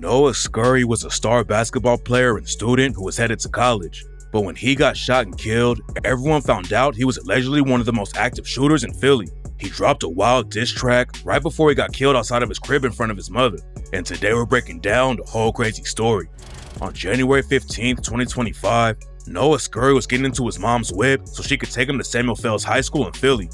Noah Scurry was a star basketball player and student who was headed to college. But when he got shot and killed, everyone found out he was allegedly one of the most active shooters in Philly. He dropped a wild diss track right before he got killed outside of his crib in front of his mother. And today we're breaking down the whole crazy story. On January 15th, 2025, Noah Scurry was getting into his mom's whip so she could take him to Samuel Fells High School in Philly.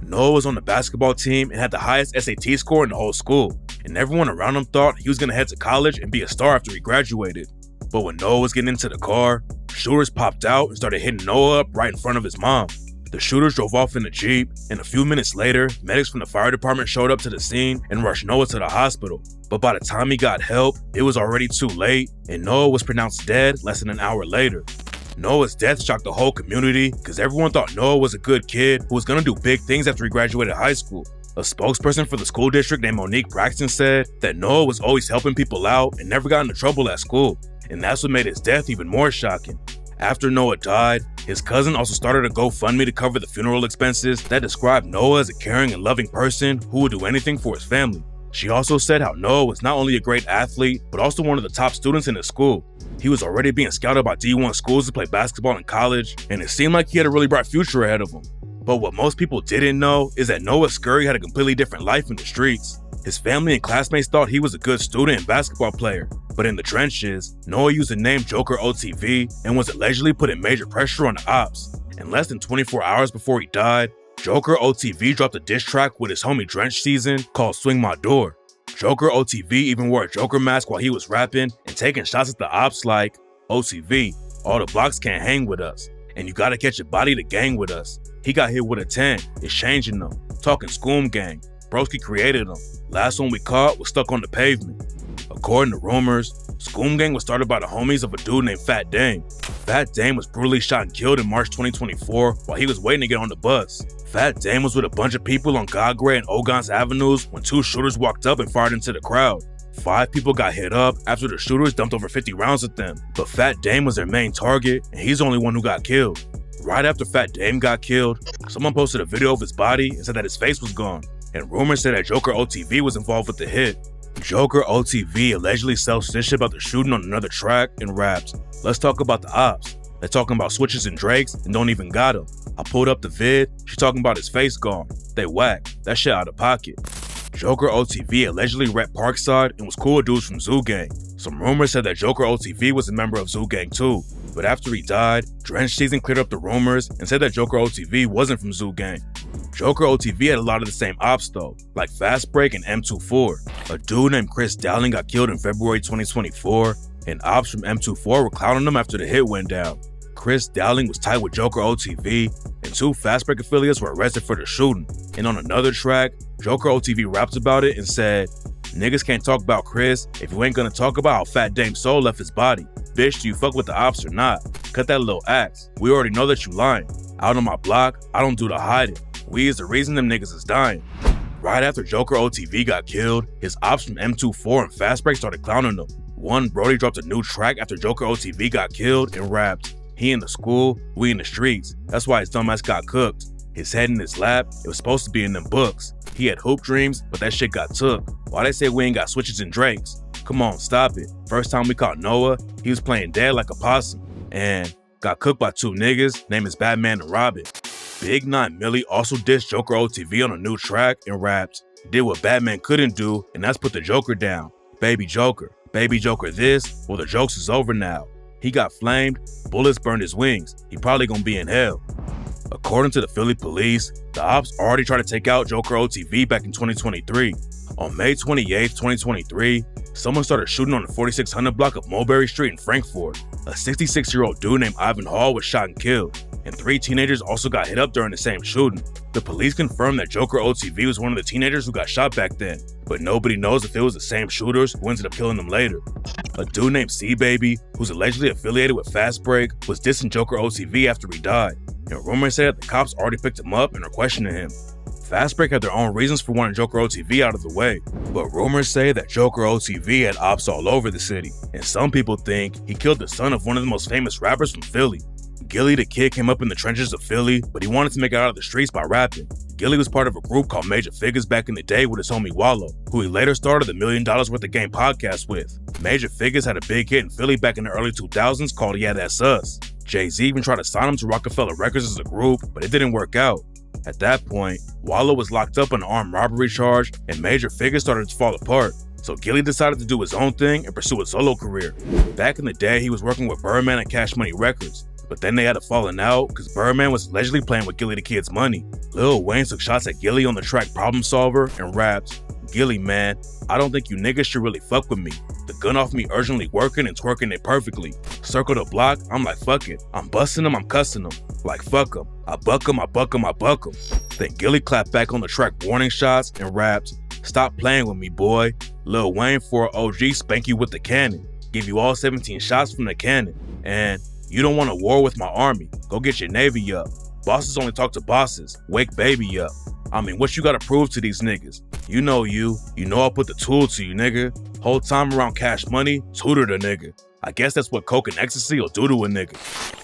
Noah was on the basketball team and had the highest SAT score in the whole school, and everyone around him thought he was going to head to college and be a star after he graduated. But when Noah was getting into the car, shooters popped out and started hitting Noah up right in front of his mom. The shooters drove off in a Jeep, and a few minutes later, medics from the fire department showed up to the scene and rushed Noah to the hospital. But by the time he got help, it was already too late, and Noah was pronounced dead less than an hour later. Noah's death shocked the whole community because everyone thought Noah was a good kid who was going to do big things after he graduated high school. A spokesperson for the school district named Monique Braxton said that Noah was always helping people out and never got into trouble at school, and that's what made his death even more shocking. After Noah died, his cousin also started a GoFundMe to cover the funeral expenses that described Noah as a caring and loving person who would do anything for his family. She also said how Noah was not only a great athlete, but also one of the top students in his school. He was already being scouted by D1 schools to play basketball in college, and it seemed like he had a really bright future ahead of him. But what most people didn't know is that Noah Scurry had a completely different life in the streets. His family and classmates thought he was a good student and basketball player, but in the trenches, Noah used the name Joker OTV and was allegedly putting major pressure on the ops. In less than 24 hours before he died, Joker OTV dropped a diss track with his homie Drench Season called Swing My Door. Joker OTV even wore a Joker mask while he was rapping and taking shots at the ops like, OTV, all the blocks can't hang with us, and you gotta catch a body to gang with us. He got hit with a 10, it's changing them, talking Scoom Gang, Broski created them, last one we caught was stuck on the pavement. According to rumors, Scoom Gang was started by the homies of a dude named Fat Dame. Fat Dame was brutally shot and killed in March 2024 while he was waiting to get on the bus. Fat Dame was with a bunch of people on Gagre and Ogons Avenues when two shooters walked up and fired into the crowd. 5 people got hit up after the shooters dumped over 50 rounds at them, but Fat Dame was their main target and he's the only one who got killed. Right after Fat Dame got killed, someone posted a video of his body and said that his face was gone, and rumors said that Joker OTV was involved with the hit. Joker OTV allegedly self-snitched about the shooting on another track and raps, "Let's talk about the ops. They're talking about switches and drakes and don't even got him. I pulled up the vid, she talking about his face gone. They whack, that shit out of pocket." Joker OTV allegedly rep Parkside and was cool with dudes from Zoo Gang. Some rumors said that Joker OTV was a member of Zoo Gang too, but after he died, Drench Season cleared up the rumors and said that Joker OTV wasn't from Zoo Gang. Joker OTV had a lot of the same ops though, like Fast Break and M24. A dude named Chris Dowling got killed in February 2024, and ops from M24 were clowning him after the hit went down. Chris Dowling was tied with Joker OTV, and 2 Fast Break affiliates were arrested for the shooting. And on another track, Joker OTV rapped about it and said, "Niggas can't talk about Chris if you ain't gonna talk about how Fat Dame Soul left his body. Bitch, do you fuck with the ops or not? Cut that little axe. We already know that you lying. Out on my block, I don't do the hiding. We is the reason them niggas is dying." Right after Joker OTV got killed, his ops from M24 and Fast Break started clowning him. One Brody dropped a new track after Joker OTV got killed and rapped, "He in the school, we in the streets. That's why his dumbass got cooked. His head in his lap, it was supposed to be in them books. He had hoop dreams, but that shit got took. Why they say we ain't got switches and drakes? Come on, stop it. First time we caught Noah, he was playing dead like a possum. And got cooked by 2 niggas, named is Batman and Robin." Big 9 Millie also dissed Joker OTV on a new track and rapped, "Did what Batman couldn't do, and that's put the Joker down. Baby Joker this, well the jokes is over now. He got flamed, bullets burned his wings, he probably gonna be in hell." According to the Philly police, the ops already tried to take out Joker OTV back in 2023. On May 28, 2023, someone started shooting on the 4600 block of Mulberry Street in Frankfort. A 66-year-old dude named Ivan Hall was shot and killed, and 3 teenagers also got hit up during the same shooting. The police confirmed that Joker OTV was one of the teenagers who got shot back then, but nobody knows if it was the same shooters who ended up killing them later. A dude named C-Baby, who's allegedly affiliated with Fast Break, was dissing Joker OTV after he died, and rumors say that the cops already picked him up and are questioning him. Fast Break had their own reasons for wanting Joker OTV out of the way, but rumors say that Joker OTV had ops all over the city, and some people think he killed the son of one of the most famous rappers from Philly. Gilly the Kid came up in the trenches of Philly, but he wanted to make it out of the streets by rapping. Gilly was part of a group called Major Figures back in the day with his homie Wallow, who he later started the $1 Million Worth of Game podcast with. Major Figures had a big hit in Philly back in the early 2000s called Yeah That's Us. Jay-Z even tried to sign him to Rockefeller Records as a group, but it didn't work out. At that point, Wallow was locked up on an armed robbery charge, and Major Figures started to fall apart. So Gilly decided to do his own thing and pursue a solo career. Back in the day, he was working with Birdman at Cash Money Records, but then they had a falling out because Birdman was allegedly playing with Gilly the Kid's money. Lil Wayne took shots at Gilly on the track Problem Solver and raps, "Gilly, man, I don't think you niggas should really fuck with me. The gun off me urgently working and twerking it perfectly. Circle the block, I'm like fuck it. I'm busting them, I'm cussing them. Like fuck them. I buck them, I buck them, I buck them." Then Gilly clapped back on the track Warning Shots and raps, "Stop playing with me, boy. Lil Wayne for OG spank you with the cannon. Give you all 17 shots from the cannon. And you don't want a war with my army. Go get your navy up. Bosses only talk to bosses. Wake baby up. I mean, what you gotta prove to these niggas? You know I'll put the tool to you, nigga. Whole time around Cash Money, tutor the nigga. I guess that's what coke and ecstasy will do to a nigga."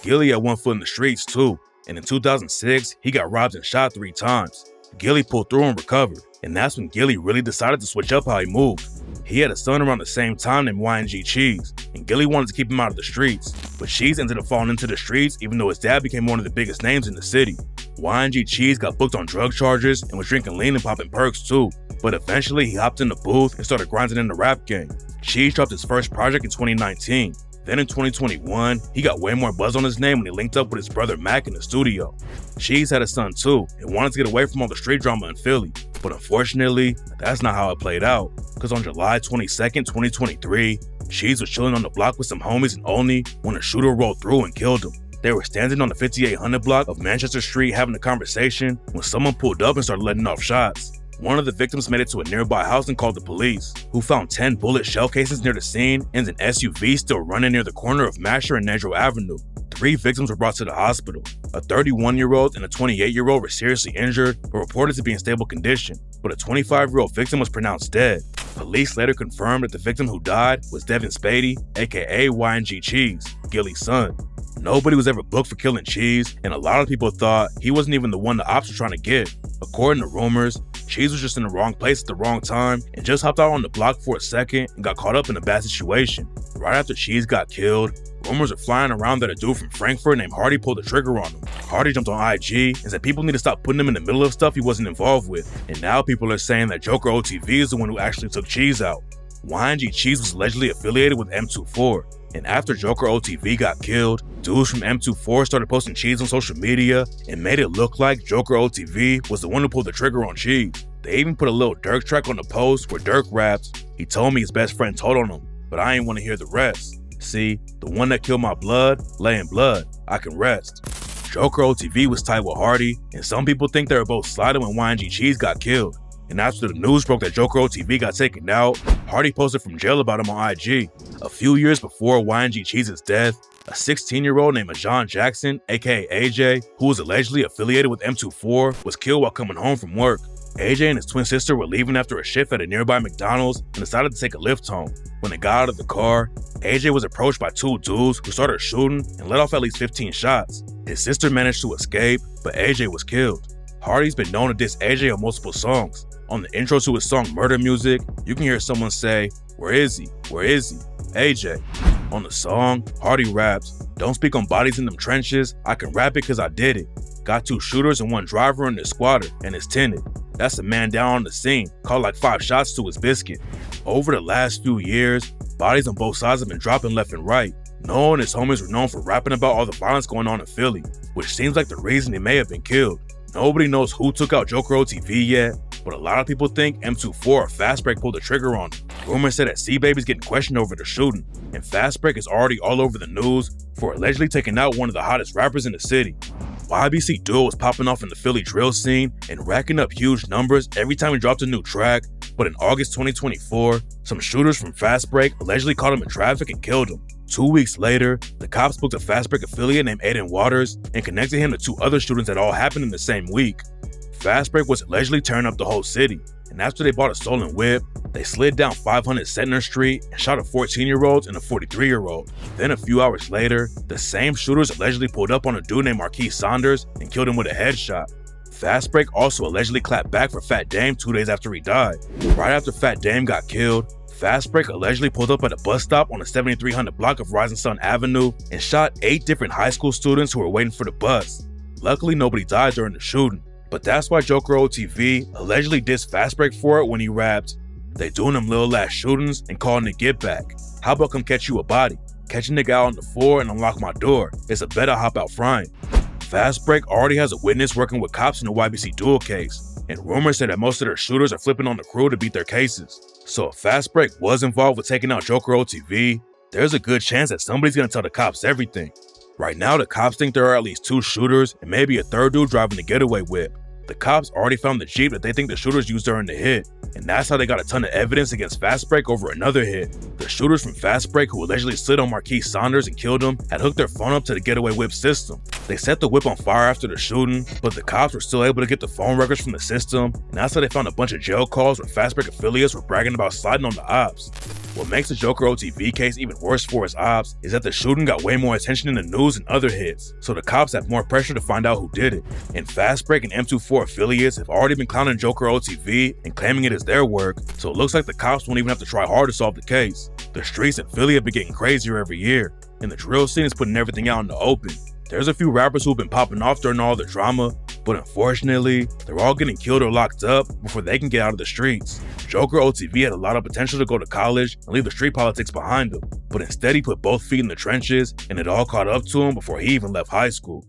Gilly had one foot in the streets too, and in 2006, he got robbed and shot 3 times. Gilly pulled through and recovered, and that's when Gilly really decided to switch up how he moved. He had a son around the same time named YNG Cheese, and Gilly wanted to keep him out of the streets, but Cheese ended up falling into the streets even though his dad became one of the biggest names in the city. YNG Cheese got booked on drug charges and was drinking lean and popping perks too, but eventually he hopped in the booth and started grinding in the rap game. Cheese dropped his first project in 2019. Then in 2021, he got way more buzz on his name when he linked up with his brother Mac in the studio. Cheese had a son too and wanted to get away from all the street drama in Philly, but unfortunately, that's not how it played out, because on July 22nd, 2023, Cheese was chilling on the block with some homies in Olney when a shooter rolled through and killed him. They were standing on the 5800 block of Manchester Street having a conversation when someone pulled up and started letting off shots. One of the victims made it to a nearby house and called the police, who found 10 bullet shell cases near the scene and an SUV still running near the corner of Masher and Nedrow Avenue. 3 victims were brought to the hospital. A 31-year-old and a 28-year-old were seriously injured but reported to be in stable condition, but a 25-year-old victim was pronounced dead. Police later confirmed that the victim who died was Devin Spady, aka YNG Cheese, Gilly's son. Nobody was ever booked for killing Cheese, and a lot of people thought he wasn't even the one the ops were trying to get. According to rumors, Cheese was just in the wrong place at the wrong time and just hopped out on the block for a second and got caught up in a bad situation. Right after Cheese got killed, rumors are flying around that a dude from Frankfurt named Hardy pulled the trigger on him. Hardy jumped on IG and said people need to stop putting him in the middle of stuff he wasn't involved with, and now people are saying that Joker OTV is the one who actually took Cheese out. YNG Cheese was allegedly affiliated with M24, and after Joker OTV got killed, dudes from M24 started posting Cheese on social media and made it look like Joker OTV was the one who pulled the trigger on Cheese. They even put a little Dirk track on the post where Dirk raps, "He told me his best friend told on him, but I ain't want to hear the rest. See, the one that killed my blood, lay in blood, I can rest." Joker OTV was tied with Hardy, and some people think they were both sliding when YNG Cheese got killed. And after the news broke that Joker OTV got taken out, Hardy posted from jail about him on IG. A few years before YNG Cheese's death, a 16-year-old named John Jackson, aka AJ, who was allegedly affiliated with M24, was killed while coming home from work. AJ and his twin sister were leaving after a shift at a nearby McDonald's and decided to take a lift home. When they got out of the car, AJ was approached by 2 dudes who started shooting and let off at least 15 shots. His sister managed to escape, but AJ was killed. Hardy's been known to diss AJ on multiple songs. On the intro to his song Murder Music, you can hear someone say, "Where is he? Where is he? AJ." On the song, Hardy raps, "Don't speak on bodies in them trenches, I can rap it cause I did it. Got 2 shooters and 1 driver in the squatter, and it's tinted. That's a man down on the scene, called like 5 shots to his biscuit." Over the last few years, bodies on both sides have been dropping left and right. Noah and his homies were known for rapping about all the violence going on in Philly, which seems like the reason they may have been killed. Nobody knows who took out Joker OTV yet, but a lot of people think M24 or Fast Break pulled the trigger on him. Rumors say that C-Baby's getting questioned over the shooting, and Fast Break is already all over the news for allegedly taking out one of the hottest rappers in the city. YBC Duo was popping off in the Philly drill scene and racking up huge numbers every time he dropped a new track, but in August 2024, some shooters from Fast Break allegedly caught him in traffic and killed him. 2 weeks later, the cops booked a Fast Break affiliate named Aiden Waters and connected him to 2 other shootings that all happened in the same week. Fast Break was allegedly tearing up the whole city, and after they bought a stolen whip, they slid down 500 Centner Street and shot a 14-year-old and a 43-year-old. Then a few hours later, the same shooters allegedly pulled up on a dude named Marquise Saunders and killed him with a headshot. Fast Break also allegedly clapped back for Fat Dame 2 days after he died. Right after Fat Dame got killed, Fast Break allegedly pulled up at a bus stop on the 7300 block of Rising Sun Avenue and shot 8 different high school students who were waiting for the bus. Luckily, nobody died during the shooting, but that's why Joker OTV allegedly dissed Fast Break for it when he rapped, "They doing them little ass shootings and calling it get back. How about come catch you a body? Catch a nigga out on the floor and unlock my door. It's a better hop out frying." Fast Break already has a witness working with cops in the YBC Duel case, and rumors say that most of their shooters are flipping on the crew to beat their cases. So if Fast Break was involved with taking out Joker OTV, there's a good chance that somebody's gonna tell the cops everything. Right now, the cops think there are at least 2 shooters and maybe a third dude driving the getaway whip. The cops already found the Jeep that they think the shooters used during the hit, and that's how they got a ton of evidence against Fast Break over another hit. The shooters from Fast Break who allegedly slid on Marquise Saunders and killed him had hooked their phone up to the getaway whip system. They set the whip on fire after the shooting, but the cops were still able to get the phone records from the system, and that's how they found a bunch of jail calls where Fast Break affiliates were bragging about sliding on the ops. What makes the Joker OTV case even worse for his ops is that the shooting got way more attention in the news than other hits, so the cops have more pressure to find out who did it. And Fast Break and M24 affiliates have already been clowning Joker OTV and claiming it is their work, so it looks like the cops won't even have to try hard to solve the case. The streets in Philly have been getting crazier every year, and the drill scene is putting everything out in the open. There's a few rappers who've been popping off during all the drama, but unfortunately, they're all getting killed or locked up before they can get out of the streets. Joker OTV had a lot of potential to go to college and leave the street politics behind him, but instead he put both feet in the trenches and it all caught up to him before he even left high school.